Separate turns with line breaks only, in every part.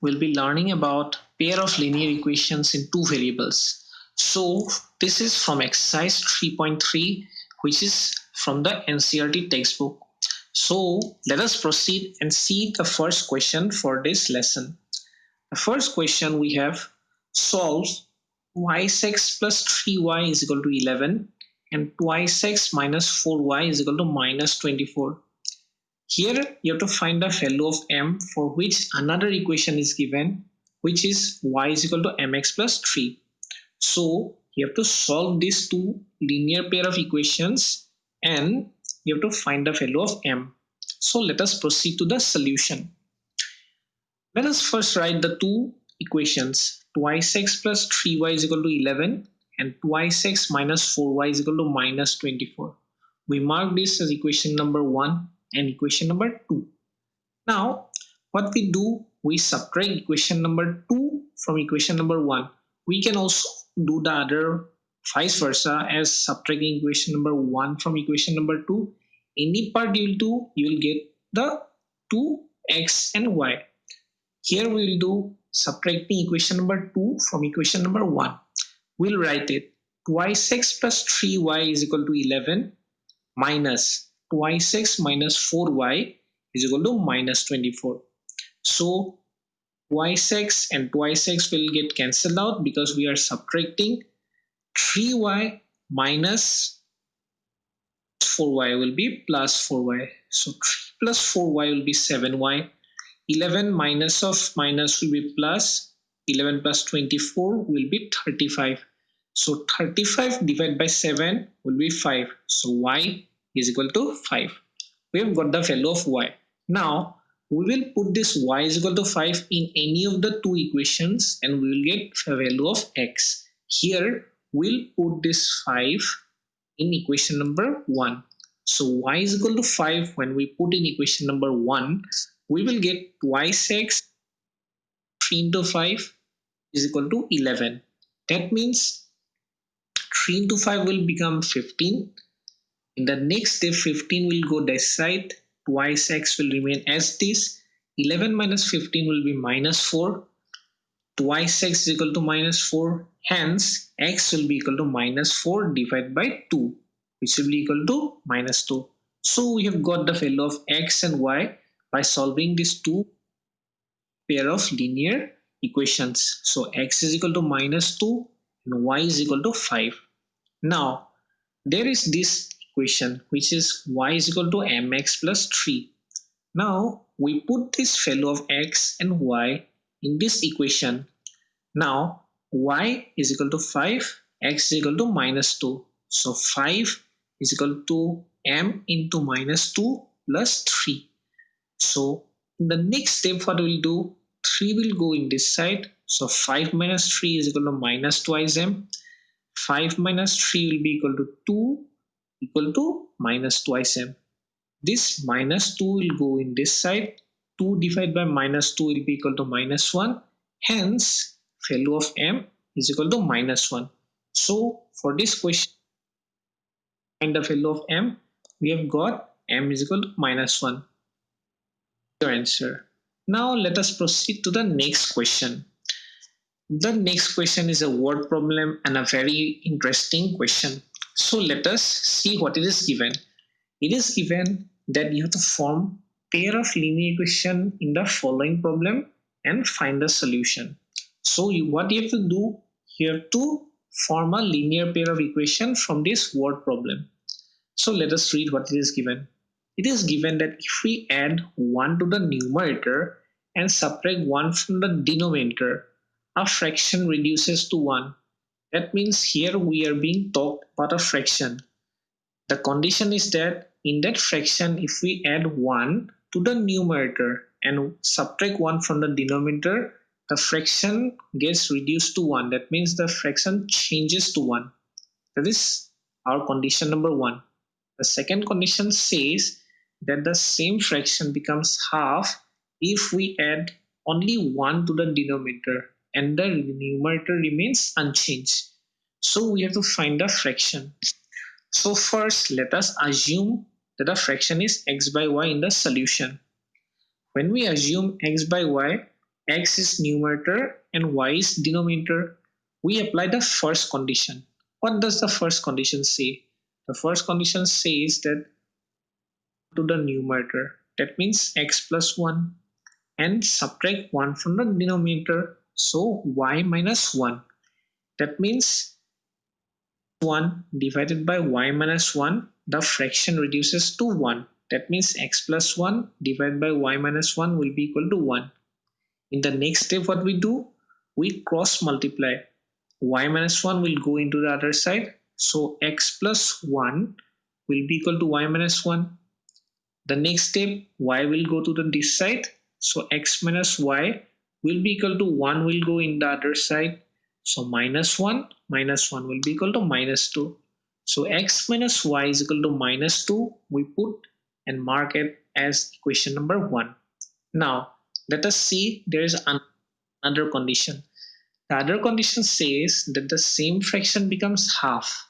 we'll be learning about pair of linear equations in two variables. So this is from exercise 3.3, which is from the NCERT textbook. So let us proceed and see the first question for this lesson. The first question we have: solve twice x plus 3y is equal to 11 and twice x minus 4y is equal to minus 24. Here you have to find the value of m, for which another equation is given, which is y is equal to mx plus 3. So you have to solve these two linear pair of equations and you have to find the value of m. So let us proceed to the solution. Let us first write the two equations. Twice x plus 3y is equal to 11 and twice x minus 4y is equal to minus 24. We mark this as equation number 1 and equation number 2. Now what we do, we subtract equation number 2 from equation number 1. We can also do the other vice versa, as subtracting equation number 1 from equation number 2. Any part you will do, you will get the 2x and y. Here we will do subtracting equation number 2 from equation number 1. We'll write it: twice x plus 3y is equal to 11 minus twice x minus 4y is equal to minus 24. So twice x and twice x will get cancelled out because we are subtracting. 3y minus 4y will be plus 4y. So 3 plus 4y will be 7y. 11 minus of minus will be plus. 11 plus 24 will be 35. So 35 divided by 7 will be 5. So y is equal to 5. We have got the value of y. Now we will put this y is equal to 5 in any of the two equations and we will get the value of x. Here we'll put this 5 in equation number 1. So y is equal to 5 when we put in equation number 1, we will get twice x 3 into 5 is equal to 11. That means 3 into 5 will become 15. In the next step, 15 will go this side, twice x will remain as this. 11 minus 15 will be minus 4. Twice x is equal to minus 4. Hence, x will be equal to minus 4 divided by 2, which will be equal to minus 2. So we have got the value of x and y by solving these two pair of linear equations. So x is equal to minus 2 and y is equal to 5. Now there is this equation which is y is equal to mx plus 3. Now we put this value of x and y in this equation. Now y is equal to 5, x is equal to minus 2. So 5 is equal to m into minus 2 plus 3. So in the next step what we will do, 3 will go in this side. So 5 minus 3 is equal to minus twice m. 5 minus 3 will be equal to 2 equal to minus twice m. This minus 2 will go in this side. 2 divided by minus 2 will be equal to minus 1. Hence value of m is equal to minus 1. So for this question, find the value of m, we have got m is equal to minus 1. Your answer. Now let us proceed to the next question. The next question is a word problem and a very interesting question. So let us see what it is given. It is given that you have to form pair of linear equation in the following problem and find the solution. So what you have to do, you have to form a linear pair of equation from this word problem. So let us read what it is given. It is given that if we add 1 to the numerator and subtract 1 from the denominator, a fraction reduces to 1. That means here we are being talked about a fraction. The condition is that in that fraction, if we add 1 to the numerator and subtract 1 from the denominator, the fraction gets reduced to 1. That means the fraction changes to 1. That is our condition number 1. The second condition says that the same fraction becomes half if we add only 1 to the denominator and the numerator remains unchanged. So we have to find the fraction. So first let us assume that the fraction is x by y in the solution. When we assume x by y, x is numerator and y is denominator, we apply the first condition. What does the first condition say? The first condition says that to the numerator, that means x plus 1, and subtract 1 from the denominator, so y minus 1. That means 1 divided by y minus 1, the fraction reduces to 1. That means x plus 1 divided by y minus 1 will be equal to 1. In the next step, what we do? We cross multiply. Y minus 1 will go into the other side. So x plus 1 will be equal to y minus 1. The next step, y will go to this side. So x minus y will be equal to 1 will go in the other side. So minus 1 will be equal to minus 2. So x minus y is equal to minus 2. We put and mark it as equation number 1. Now, let us see there is another condition. The other condition says that the same fraction becomes half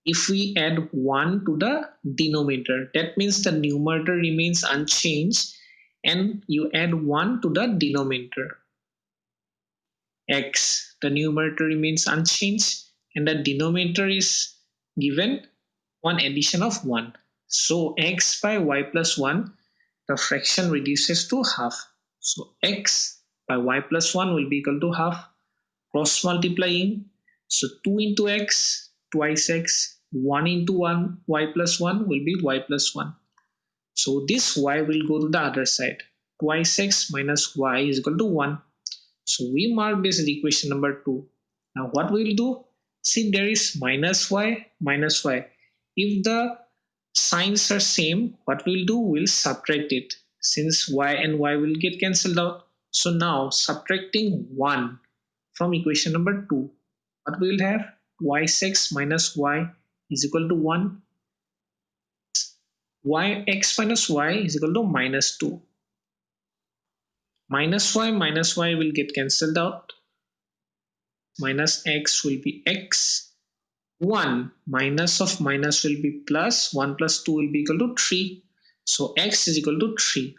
if we add 1 to the denominator. That means the numerator remains unchanged and you add 1 to the denominator. X, the numerator remains unchanged and the denominator is given one addition of 1. So x by y plus 1, the fraction reduces to half. So x by y plus 1 will be equal to half. Cross multiplying, so 2 into x, twice x, 1 into 1, y plus 1 will be y plus 1. So this y will go to the other side. Twice x minus y is equal to 1. So we mark this as equation number 2. Now what we will do? See, there is minus y, minus y. If the signs are same, what we will do? We will subtract it. Since y and y will get cancelled out. So now subtracting 1 from equation number 2, what we will have? Twice x minus y is equal to 1. X minus y is equal to minus 2. Minus y will get cancelled out. Minus x will be x. 1 minus of minus will be plus. 1 plus 2 will be equal to 3. So x is equal to 3.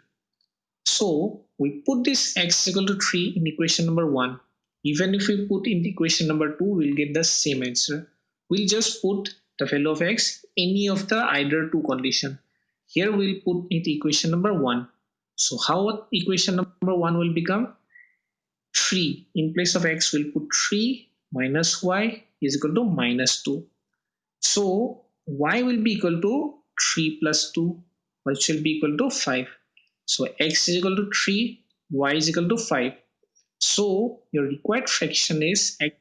So we put this x is equal to 3 in equation number 1. Even if we put in equation number 2, we'll get the same answer. We'll just put the value of x any of the either two condition. Here we'll put it equation number 1. So how equation number 1 will become? 3. In place of x, we'll put 3 minus y is equal to minus 2. So y will be equal to 3 plus 2, which will be equal to 5. So x is equal to 3, y is equal to 5. So your required fraction is x,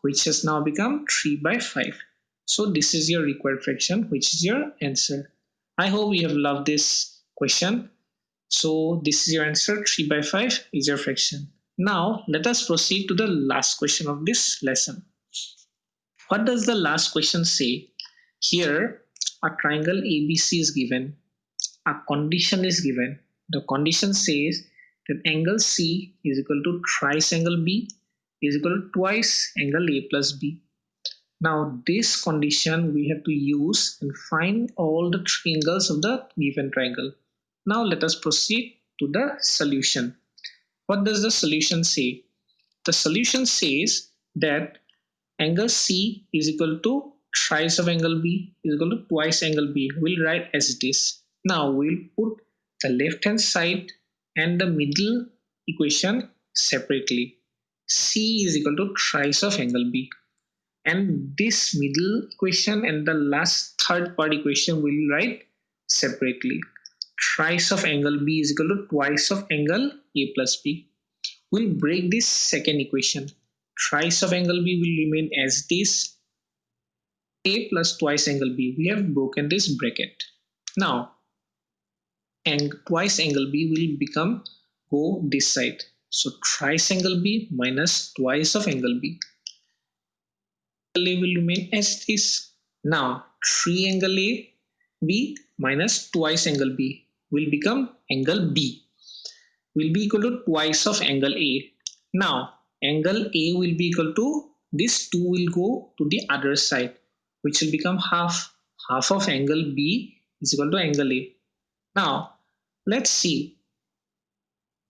which has now become 3 by 5. So this is your required fraction, which is your answer. I hope you have loved this question. So this is your answer, 3 by 5 is your fraction. Now let us proceed to the last question of this lesson. What does the last question say? Here a triangle ABC is given. A condition is given. The condition says that angle C is equal to thrice angle B is equal to twice angle A plus B. Now this condition we have to use and find all the three angles of the given triangle. Now let us proceed to the solution. What does the solution say? The solution says that angle C is equal to thrice of angle B is equal to twice angle B. We'll write as it is. Now we'll put the left hand side and the middle equation separately. C is equal to thrice of angle B. And this middle equation and the last third part equation we'll write separately. Thrice of angle B is equal to twice of angle A plus B. We'll break this second equation. Thrice of angle B will remain as it is. A plus twice angle B. We have broken this bracket. Now twice angle B will go this side. So thrice angle B minus twice of angle B. Angle A will remain as it is. Now 3 angle A B minus twice angle B will become angle B. Will be equal to twice of angle A. Now angle A will be equal to this 2 will go to the other side, which will become half. Half of angle B is equal to angle A. Now let's see.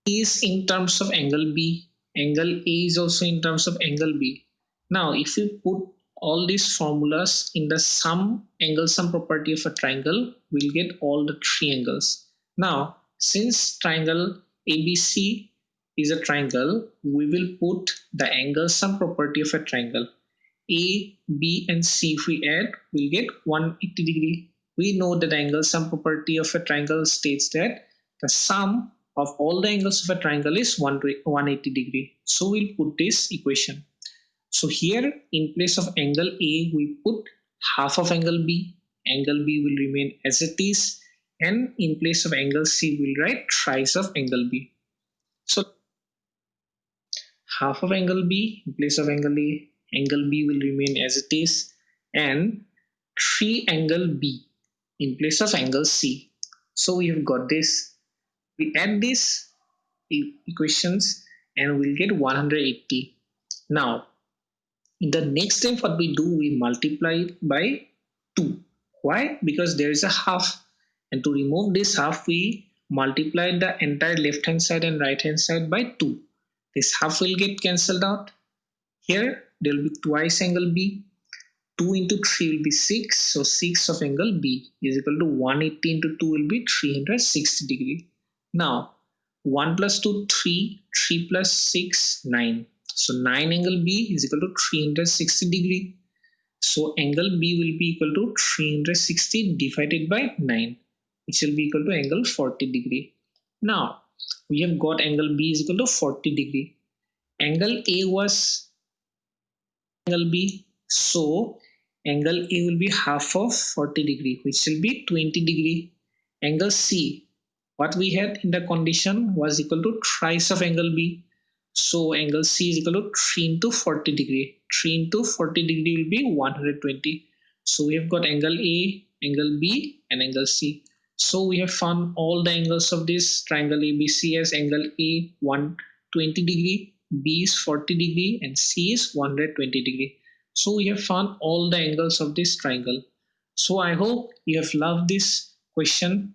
is in terms of angle B. Angle A is also in terms of angle B. Now, if you put all these formulas in the angle sum property of a triangle, we'll get all the three angles. Now, since triangle ABC is a triangle, we will put the angle sum property of a triangle. A, B, and C, if we add, we'll get 180 degree. We know that the angle sum property of a triangle states that the sum of all the angles of a triangle is 180 degree. So we'll put this equation. So here in place of angle A, we put half of angle B. Angle B will remain as it is. And in place of angle C, we'll write thrice of angle B. So half of angle B in place of angle B will remain as it is, and 3 angle B in place of angle C. So we have got this. We add these equations and we'll get 180. Now, in the next step, what we do, we multiply it by 2. Why? Because there is a half, and to remove this half, we multiply the entire left hand side and right hand side by 2. This half will get cancelled out. Here there will be twice angle B. 2 into 3 will be 6. So 6 of angle B is equal to 180 into 2 will be 360 degree. Now 1 plus 2, 3. 3 plus 6, 9. So 9 angle B is equal to 360 degree. So angle B will be equal to 360 divided by 9, which will be equal to angle 40 degree. Now we have got angle B is equal to 40 degree. Angle A was angle B, so angle A will be half of 40 degree, which will be 20 degree. Angle C, what we had in the condition was equal to thrice of angle B, so angle C is equal to 3 into 40 degree. 3 into 40 degree will be 120. So we have got angle A, angle B, and angle C. So we have found all the angles of this triangle ABC as angle A 120 degree, B is 40 degree, and C is 120 degree. So we have found all the angles of this triangle. So I hope you have loved this question.